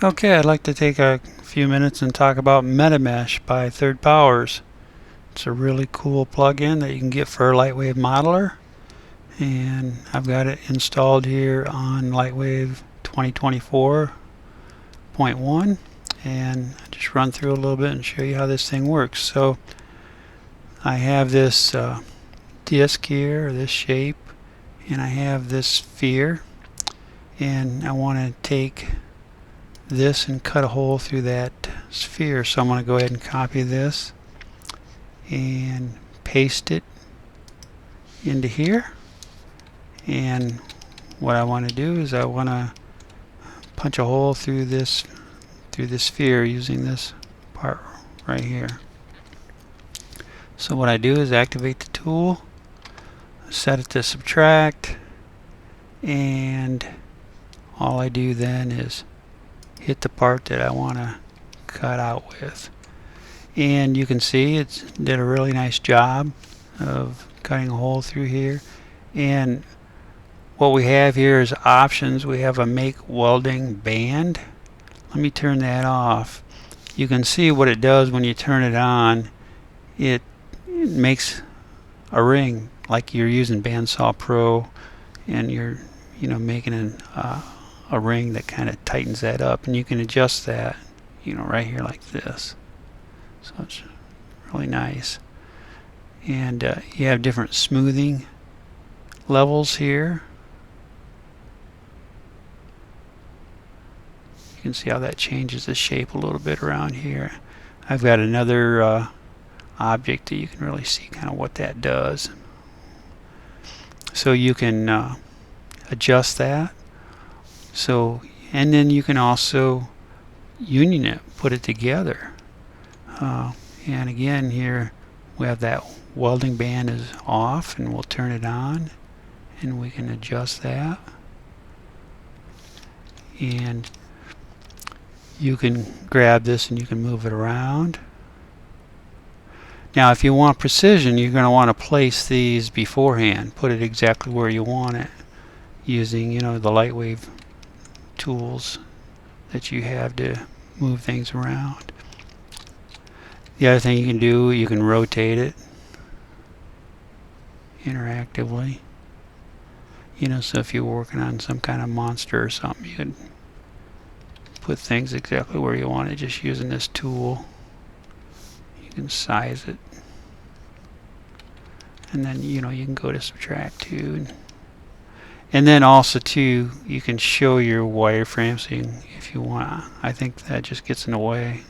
Okay, I'd like to take a few minutes and talk about MetaMesh by 3rd Powers. It's a really cool plugin that you can get for Lightwave Modeler, and I've got it installed here on Lightwave 2024.1, and I'll just run through a little bit and show you how this thing works. So I have this disc here, or this shape, and I have this sphere, and I want to take this and cut a hole through that sphere. So I'm going to go ahead and copy this and paste it into here. And what I want to do is I want to punch a hole through this sphere using this part right here. So what I do is activate the tool, set it to subtract, and all I do then is hit the part that I want to cut out with. And you can see it did a really nice job of cutting a hole through here. And what we have here is options. We have a make welding band. Let me turn that off. You can see what it does when you turn it on. It makes a ring like you're using Bandsaw Pro, and you're making a ring that kind of tightens that up, and you can adjust that right here like this. So it's really nice. And you have different smoothing levels here. You can see how that changes the shape a little bit around here. I've got another object that you can really see kind of what that does. So you can adjust that. So, and then you can also union it, put it together. And again, here we have that welding band is off, and we'll turn it on, and we can adjust that. And you can grab this and you can move it around. Now if you want precision, you're going to want to place these beforehand, put it exactly where you want it using the Lightwave tools that you have to move things around. The other thing you can do, you can rotate it interactively. So if you're working on some kind of monster or something, you can put things exactly where you want it just using this tool. You can size it, and then you can go to subtract too. And then also too, you can show your wireframe, so if you want. I think that just gets in the way,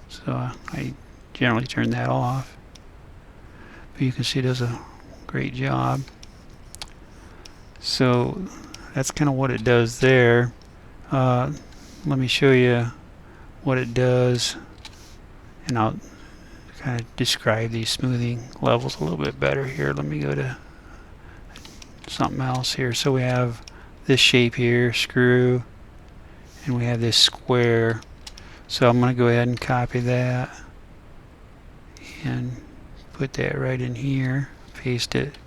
so I generally turn that off. But you can see it does a great job. So that's kind of what it does there. Let me show you what it does, and I'll kind of describe these smoothing levels a little bit better here. Let me go to something else here. So we have this shape here, screw, and we have this square. So I'm going to go ahead and copy that and put that right in here, paste it,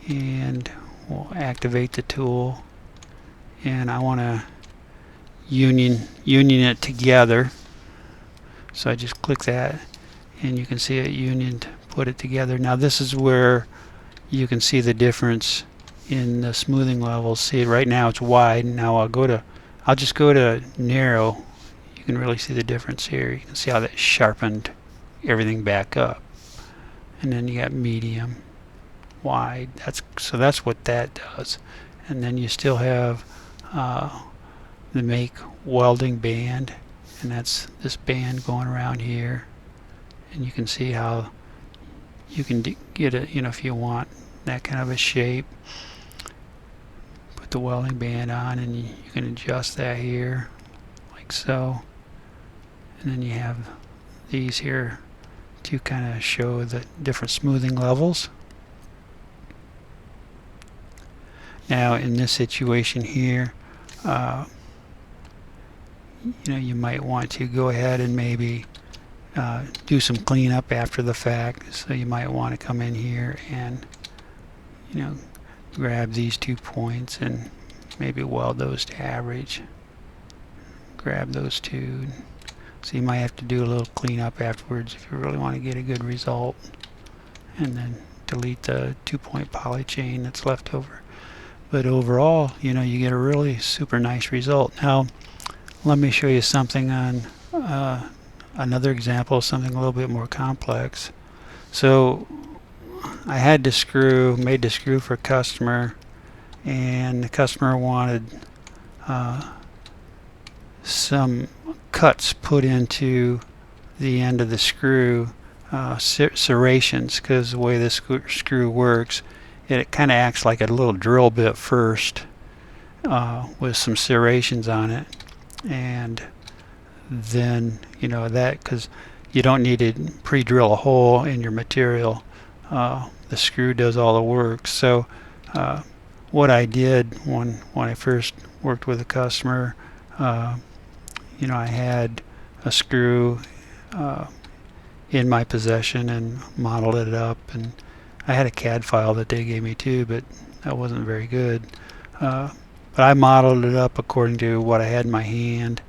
and we'll activate the tool. And I want to union it together. So I just click that, and you can see it unioned, put it together. Now this is where you can see the difference in the smoothing levels. See, right now it's wide. Now I'll just go to narrow. You can really see the difference here. You can see how that sharpened everything back up. And then you got medium, wide. That's what that does. And then you still have the make welding band, and that's this band going around here. And you can see how you can get it, if you want that kind of a shape. Put the welding band on, and you can adjust that here like so. And then you have these here to kind of show the different smoothing levels. Now in this situation here, you might want to go ahead and maybe do some cleanup after the fact. So you might want to come in here and grab these 2 points and maybe weld those to average. grab those two. So you might have to do a little cleanup afterwards if you really want to get a good result, and then delete the 2-point poly chain that's left over. But overall, you know, you get a really super nice result. Now let me show you something on another example, something a little bit more complex. So I had made the screw for a customer, and the customer wanted some cuts put into the end of the screw, serrations, because the way this screw works, it kind of acts like a little drill bit first with some serrations on it, and then, you know, that, because you don't need to pre-drill a hole in your material, the screw does all the work. So what I did when I first worked with a customer, you know, I had a screw in my possession and modeled it up, and I had a CAD file that they gave me too, but that wasn't very good. But I modeled it up according to what I had in my hand,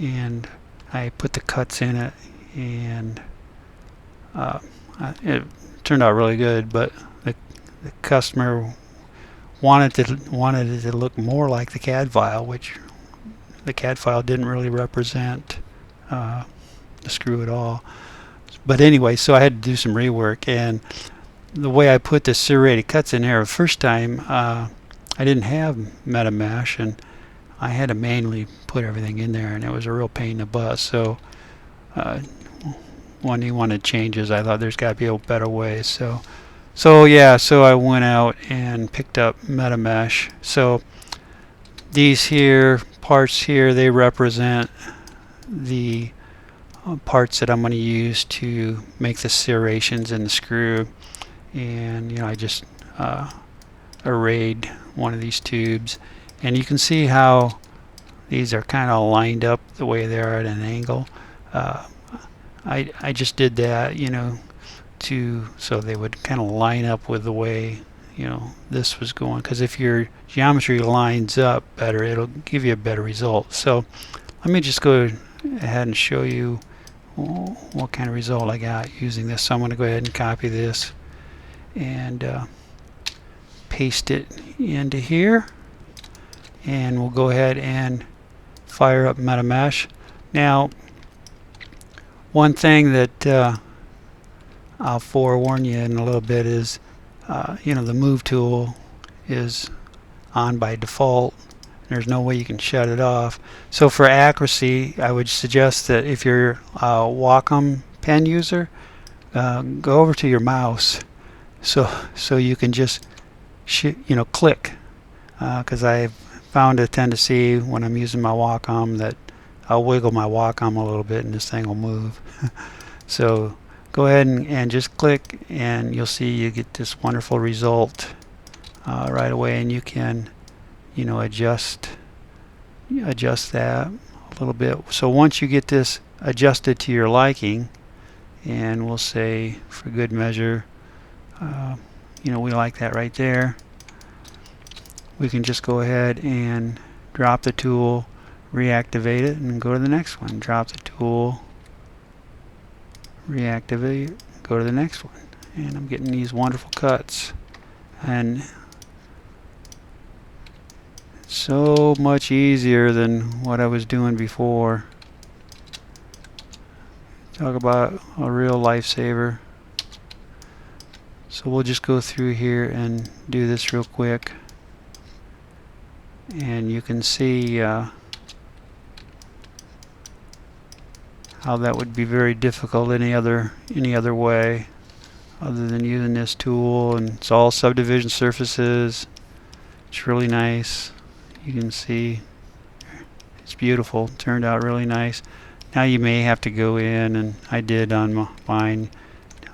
and I put the cuts in it, and it turned out really good. But the customer wanted it to look more like the CAD file, which the CAD file didn't really represent the screw at all. But anyway, so I had to do some rework, and the way I put the serrated cuts in there the first time, I didn't have MetaMesh, and I had to manually put everything in there, and it was a real pain in the butt. So when he wanted changes, I thought there's got to be a better way. So I went out and picked up MetaMesh. So these here parts here, they represent the parts that I'm going to use to make the serrations in the screw. And you know, I just arrayed one of these tubes, and you can see how these are kind of lined up the way they are at an angle. I just did that, you know, so they would kind of line up with the way, you know, this was going, because if your geometry lines up better, it'll give you a better result. So let me just go ahead and show you what kind of result I got using this. So I'm going to go ahead and copy this and paste it into here, and we'll go ahead and fire up MetaMesh. Now, one thing that I'll forewarn you in a little bit is, you know, the move tool is on by default. There's no way you can shut it off. So for accuracy, I would suggest that if you're a Wacom pen user, go over to your mouse, so you can just you know, click, because I found a tendency when I'm using my Wacom that I'll wiggle my Wacom a little bit and this thing will move. So go ahead and just click, and you'll see you get this wonderful result right away, and you can, you know, adjust that a little bit. So once you get this adjusted to your liking, and we'll say for good measure, you know, we like that right there, we can just go ahead and drop the tool, reactivate it, and go to the next one. Drop the tool, reactivate, go to the next one, and I'm getting these wonderful cuts. And it's so much easier than what I was doing before. Talk about a real lifesaver. So we'll just go through here and do this real quick, and you can see how that would be very difficult any other way other than using this tool. And it's all subdivision surfaces. It's really nice. You can see it's beautiful. It turned out really nice. Now you may have to go in, and I did on mine,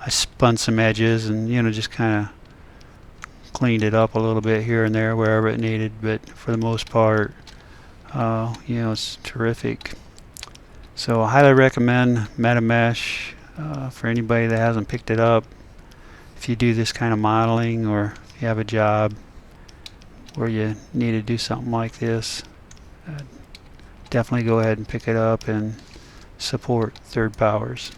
I spun some edges and, you know, just kind of cleaned it up a little bit here and there wherever it needed, but for the most part, you know, it's terrific. So I highly recommend MetaMesh for anybody that hasn't picked it up. If you do this kind of modeling, or if you have a job where you need to do something like this, definitely go ahead and pick it up and support 3rd Powers.